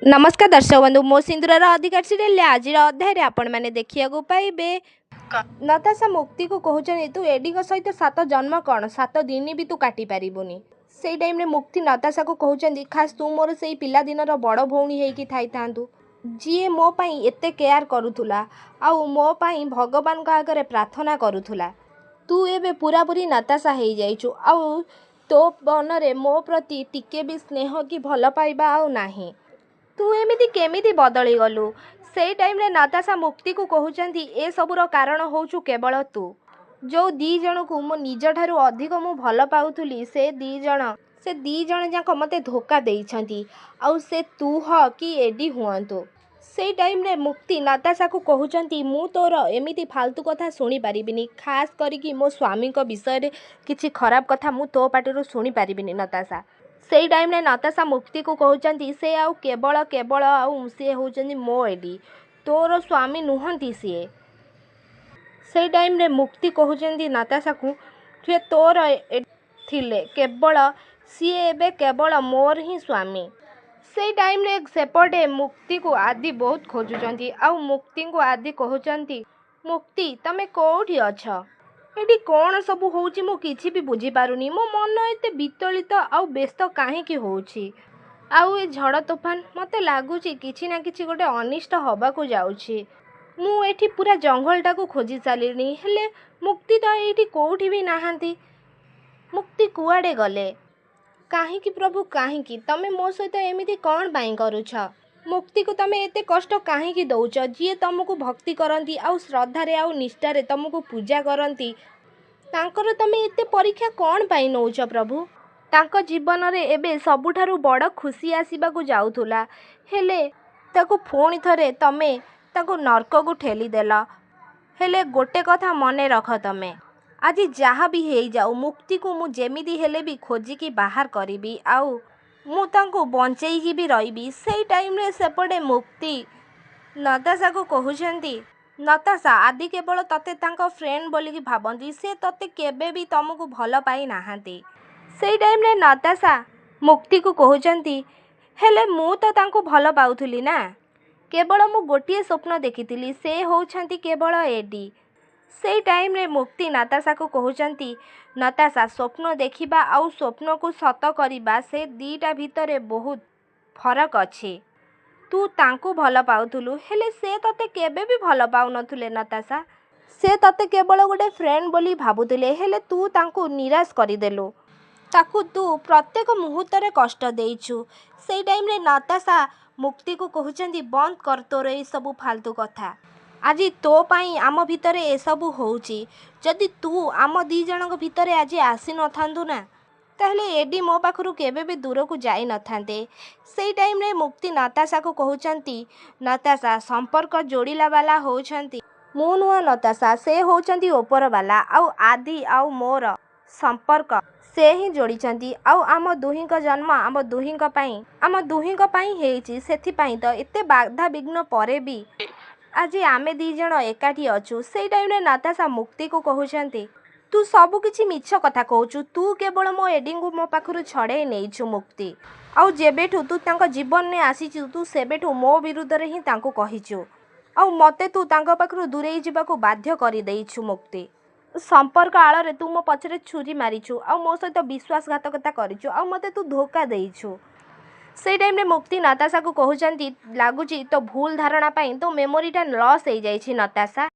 नमस्कार दर्शक बंधु मो सिंदूर अधिकार सीरियल आज अध्याय आपण मैंने देखिया पाइबे नताशा मुक्ति को कहते तू एडी सहित 7 जन्म कौन 7 दिन भी तू काटी पारिबुनी से टाइम रे मुक्ति नताशा को कहते खास तू मोर से पिला दिन बड़ भौणी होगी थाई थांतु जी मो पाई एते केयर करुला आउ मो पाई भगवान का आगे प्रार्थना करुला तू एबे पूरा पूरी नताशा हो जाइछु आउ तो मन रे मो प्रति टिके भी स्नेह कि भल पाइबा आउ नाही तू एमिति केमिति बदली गलु से टाइम रे नताशा मुक्ति को कहते ए सबुर कारण होचु केवल तू जो दी जन को मो निज ठारू अधिक मु भल पाउथुली से दी जन जाक मते धोखा देइछंती आउ से तू ह कि एडी हुआंतु से टाइम रे मुक्ति नताशा को कहते मु तोर एमिति फालतू कथा शुणी पारिबिनी खास करिकी मो स्वामी को विषय रे किछि खराब कथा मु तो पाटिरु शुणी पारिबिनी नताशा से टाइम रे नताशा मुक्ति को कहते से आउ केवल केवल आउ सी होचंदी मो एडी तोर स्वामी नुहंती सी से टाइम रे मुक्ति कहते नताशा को जे तोर थिले केवल सी एबे केवल मोर ही स्वामी से टाइम रे सेपटे मुक्ति को आदि बहुत खोजुचंती आउ मुक्ति को आदि कहते मुक्ति तमे कोठी अछ एटी कौन सब होउची मो किछि भी बुझी पारुनी मो मन एते विचलित आउ व्यस्त काहेकि होउची आउ ए झड़ तूफान मते लागुची किछि ना किछि गोटे अनिष्ट हबाकू जाउची मु एठी पूरा जंगलटा को खोजी सालिनी हेले मुक्ति तो एठी कोठी भी नाहांती मुक्ति कुआडे गले काहेकि प्रभु काहेकि तमे मो सहित एमिति कौन पाई करूछ मुक्ति को तमे एते कष्ट काहेकि दउछ जी तुमको भक्ति करंती आउ श्रद्धा रे आउ निष्ठा रे तुमको पूजा करंती तांकर तमे एते परीक्षा कौन पाई नउछ प्रभु तांको जीवन रे एबे सबुठारु बड़ खुशी आसीबाकू जाउथुला हेले ताको फोणी थरे तमे ताको नरक को ठेली देला हेले गोटे कथा मने रख तमे आज जहाँ भी हे जाऊ मुक्ति को मु जेमिति हेले भी खोजिकी बाहर करी आउ मु तांको बंचेई भी रही से टाइम रे सेपटे मुक्ति नताशा को कहते नताशा आदि केवल तते तांको फ्रेंड बोलिकी भाबंती से तते केबे भी तुमको भल पाई नाहांती से टाइम रे नताशा मुक्ति को कहते हेले मु तो तांको भल पाउथुली ना केवल मु गोटिए स्वप्न देखिथिली से होउछंती केवल एडी से टाइम रे मुक्ति नताशा को कहते नताशा स्वप्न देखिबा आउ स्वप्न को सत करिबा से दीटा भितरे बहुत फरक अछि तू तांको भल पाउथुलु हेले से तते केबे भी भल पाउ नथुले नताशा से तते केवल गोटे फ्रेंड बोली भाबुथिले हेले तू तांको निराश करिदेलु ताकू तू प्रत्येक मुहूर्त रे कष्ट देइछु से टाइम रे नताशा मुक्ति को कहते बंद कर तोर ए सब फालतू कथा आज तो पाई आम भितरे ए सब होउची जदि तू आम दी जनक भितरे आज आसी न थांदु ना ताहले एडी मो पाखरु केबे भी दूर को जाई न थांते से टाइम रे मुक्ति नताशा को कहते नताशा संपर्क जोड़िला वाला होउछंती मु नुआ नताशा से होउछंती ऊपर वाला आउ आदि आउ मोर संपर्क से ही जोड़ीचंती आउ आम दुहिंक जन्म आम दुहिंक पाई हेइची सेथि पाई तो एते बाधा विघ्न परे भी आज आमे दी जण एकाठी अछु से टाइम रे नताशा मुक्ति को कहते तू सब किछि मिछ कथा कहूचु तू केवल मो एडिंग मो पाखरु छड़े नेइछु मुक्ति आउ जेबेठु तू तांको जीवन ने आसीचु तू सेबेठु मो विरुद्ध रे ही तांको कहिचु आउ मते तू तांको पाखरु दूरेई जिबाकू बाध्य करि देइछु मुक्ति संपर्क आड़ रे तू मो पछरे छुरी मारिछु आउ मो सहित विश्वासघातकता करिछु आउ मते तू धोखा देइछु से टाइम रे मुक्ति नताशा को कहते लगुच तो भूल धारणा पाई तो मेमोरीटा लॉस हो जाइछि नताशा